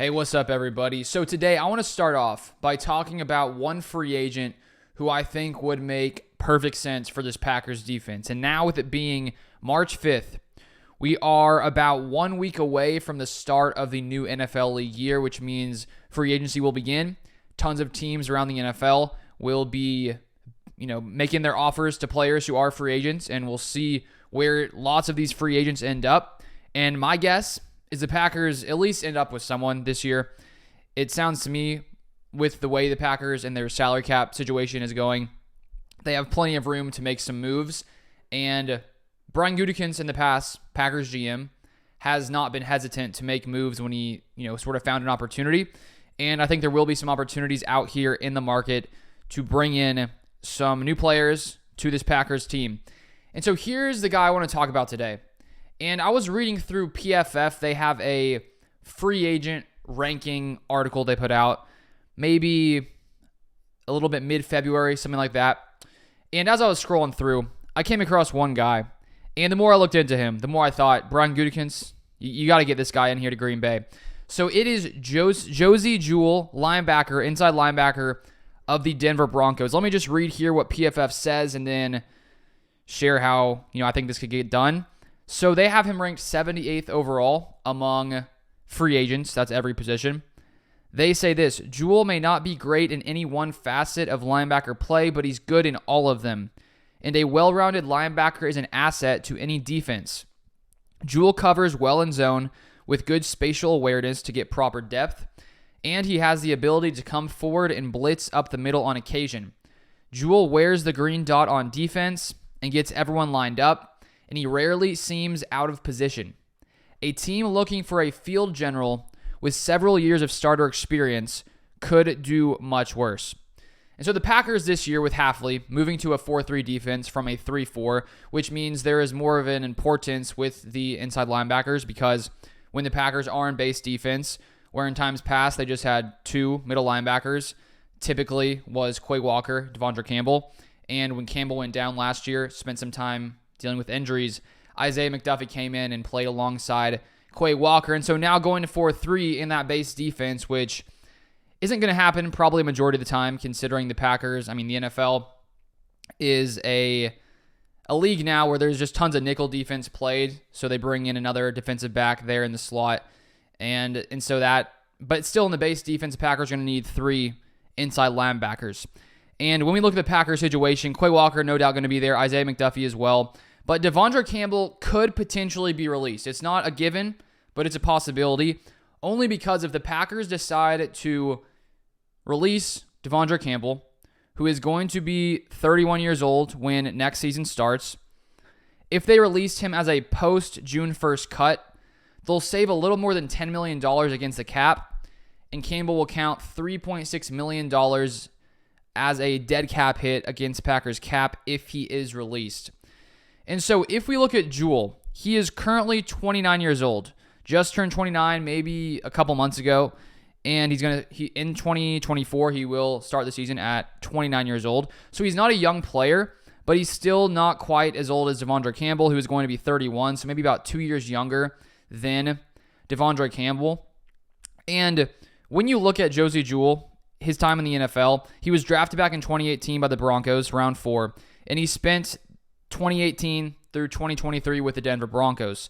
Hey, what's up, everybody? So today I want to start off by talking about one free agent who I think would make perfect sense for this Packers defense. And now with it being March 5th, we are about 1 week away from the start of the new NFL league year, which means free agency will begin. Tons of teams around the NFL will be, making their offers to players who are free agents, and we'll see where lots of these free agents end up. And my guess is the Packers at least end up with someone this year. It sounds to me, with the way the Packers and their salary cap situation is going, they have plenty of room to make some moves. And Brian Gutekunst in the past, Packers GM, has not been hesitant to make moves when he, sort of found an opportunity. And I think there will be some opportunities out here in the market to bring in some new players to this Packers team. And so here's the guy I want to talk about today. And I was reading through PFF. They have a free agent ranking article they put out, maybe a little bit mid-February, something like that. And as I was scrolling through, I came across one guy. And the more I looked into him, the more I thought, Brian Gutekunst, you got to get this guy in here to Green Bay. So it is Josey, Jewell, linebacker, inside linebacker of the Denver Broncos. Let me just read here what PFF says and then share how I think this could get done. So they have him ranked 78th overall among free agents. That's every position. They say this: Jewell may not be great in any one facet of linebacker play, but he's good in all of them. And a well-rounded linebacker is an asset to any defense. Jewell covers well in zone with good spatial awareness to get proper depth, and he has the ability to come forward and blitz up the middle on occasion. Jewell wears the green dot on defense and gets everyone lined up, and he rarely seems out of position. A team looking for a field general with several years of starter experience could do much worse. And so the Packers this year with Hafley moving to a 4-3 defense from a 3-4, which means there is more of an importance with the inside linebackers, because when the Packers are in base defense, where in times past they just had two middle linebackers, typically was Quay Walker, Devondre Campbell. And when Campbell went down last year, spent some time dealing with injuries, Isaiah McDuffie came in and played alongside Quay Walker. And so now going to 4-3 in that base defense, which isn't going to happen probably a majority of the time, considering the Packers. I mean, the NFL is a league now where there's just tons of nickel defense played. So they bring in another defensive back there in the slot. And so that, but still in the base defense, the Packers are going to need three inside linebackers. And when we look at the Packers situation, Quay Walker no doubt going to be there, Isaiah McDuffie as well. But Devondre Campbell could potentially be released. It's not a given, but it's a possibility. Only because if the Packers decide to release Devondre Campbell, who is going to be 31 years old when next season starts, if they release him as a post-June 1st cut, they'll save a little more than $10 million against the cap, and Campbell will count $3.6 million as a dead cap hit against Packers cap if he is released. And so if we look at Jewell, he is currently 29 years old. Just turned 29 maybe a couple months ago. And in 2024, he will start the season at 29 years old. So he's not a young player, but he's still not quite as old as Devondre Campbell, who is going to be 31. So maybe about 2 years younger than Devondre Campbell. And when you look at Josey Jewell, his time in the NFL, he was drafted back in 2018 by the Broncos, round 4. And he spent 2018 through 2023 with the Denver Broncos.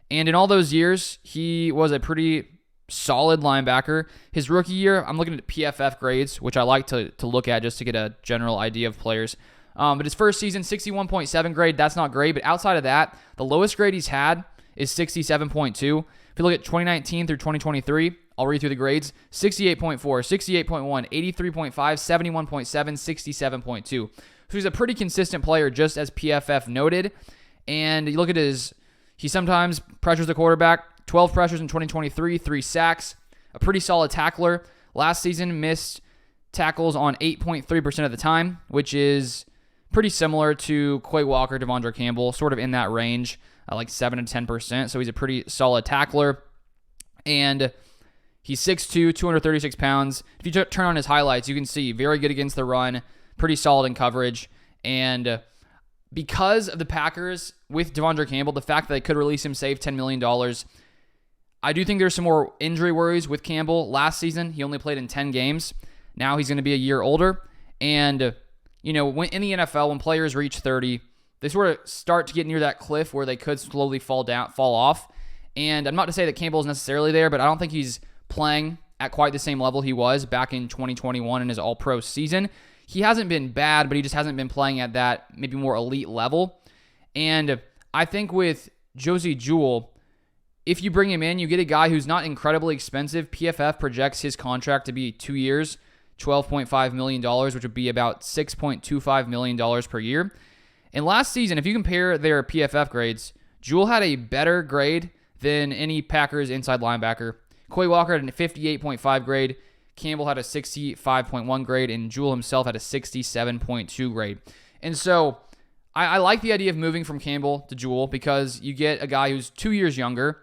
And in all those years, he was a pretty solid linebacker. His rookie year, I'm looking at PFF grades, which I like to look at just to get a general idea of players. But his first season, 61.7 grade, that's not great. But outside of that, the lowest grade he's had is 67.2. If you look at 2019 through 2023, I'll read through the grades: 68.4, 68.1, 83.5, 71.7, 67.2. So he's a pretty consistent player, just as PFF noted. And you look at he sometimes pressures the quarterback, 12 pressures in 2023, 3 sacks, a pretty solid tackler. Last season, missed tackles on 8.3% of the time, which is pretty similar to Quay Walker, Devondre Campbell, sort of in that range, like 7 to 10%. So he's a pretty solid tackler. And he's 6'2", 236 pounds. If you turn on his highlights, you can see very good against the run, pretty solid in coverage. And because of the Packers with Devondre Campbell, the fact that they could release him, save $10 million, I do think there's some more injury worries with Campbell. Last season, he only played in 10 games. Now he's going to be a year older. And, when in the NFL, when players reach 30, they sort of start to get near that cliff where they could slowly fall off. And I'm not to say that Campbell is necessarily there, but I don't think he's playing at quite the same level he was back in 2021 in his All-Pro season. He hasn't been bad, but he just hasn't been playing at that maybe more elite level. And I think with Jewell, if you bring him in, you get a guy who's not incredibly expensive. PFF projects his contract to be 2 years, $12.5 million, which would be about $6.25 million per year. And last season, if you compare their PFF grades, Jewell had a better grade than any Packers inside linebacker. Quay Walker had a 58.5 grade. Campbell had a 65.1 grade, and Jewell himself had a 67.2 grade. And so I like the idea of moving from Campbell to Jewell because you get a guy who's 2 years younger,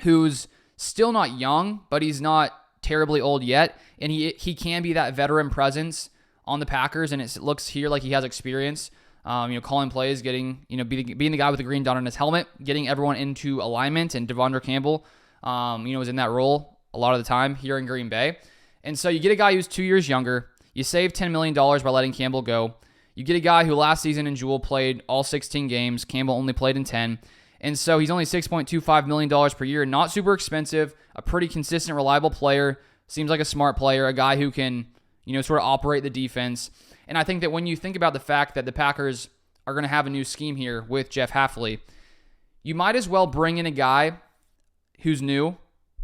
who's still not young, but he's not terribly old yet, and he can be that veteran presence on the Packers, and it looks here like he has experience. Calling plays, being the guy with the green dot on his helmet, getting everyone into alignment, and Devondre Campbell, was in that role a lot of the time here in Green Bay. And so you get a guy who's 2 years younger. You save $10 million by letting Campbell go. You get a guy who last season in Jewell played all 16 games. Campbell only played in 10. And so he's only $6.25 million per year. Not super expensive. A pretty consistent, reliable player. Seems like a smart player. A guy who can, sort of operate the defense. And I think that when you think about the fact that the Packers are going to have a new scheme here with Jeff Hafley, you might as well bring in a guy who's new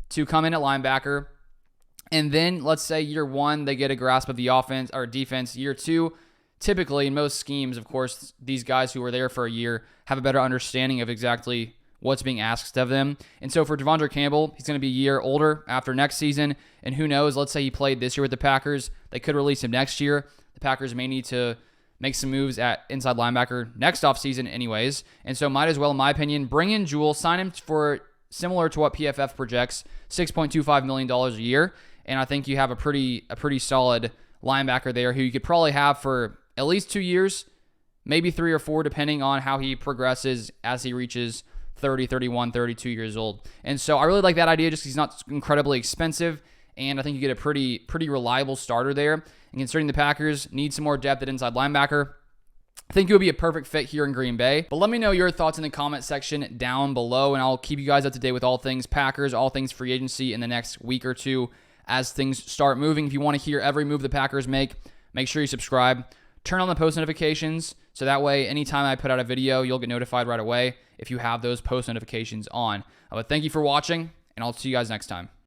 to come in at linebacker. And then let's say year one, they get a grasp of the offense or defense. Year two, typically in most schemes, of course, these guys who are there for a year have a better understanding of exactly what's being asked of them. And so for Devondre Campbell, he's going to be a year older after next season. And who knows, let's say he played this year with the Packers. They could release him next year. The Packers may need to make some moves at inside linebacker next offseason anyways. And so might as well, in my opinion, bring in Jewell, sign him for similar to what PFF projects, $6.25 million a year. And I think you have a pretty solid linebacker there who you could probably have for at least 2 years, maybe 3 or 4, depending on how he progresses as he reaches 30, 31, 32 years old. And so I really like that idea just because he's not incredibly expensive, and I think you get a pretty reliable starter there. And considering the Packers need some more depth at inside linebacker, I think it would be a perfect fit here in Green Bay. But let me know your thoughts in the comment section down below, and I'll keep you guys up to date with all things Packers, all things free agency in the next week or two as things start moving. If you want to hear every move the Packers make sure you subscribe. Turn on the post notifications so that way anytime I put out a video, you'll get notified right away if you have those post notifications on. But thank you for watching, and I'll see you guys next time.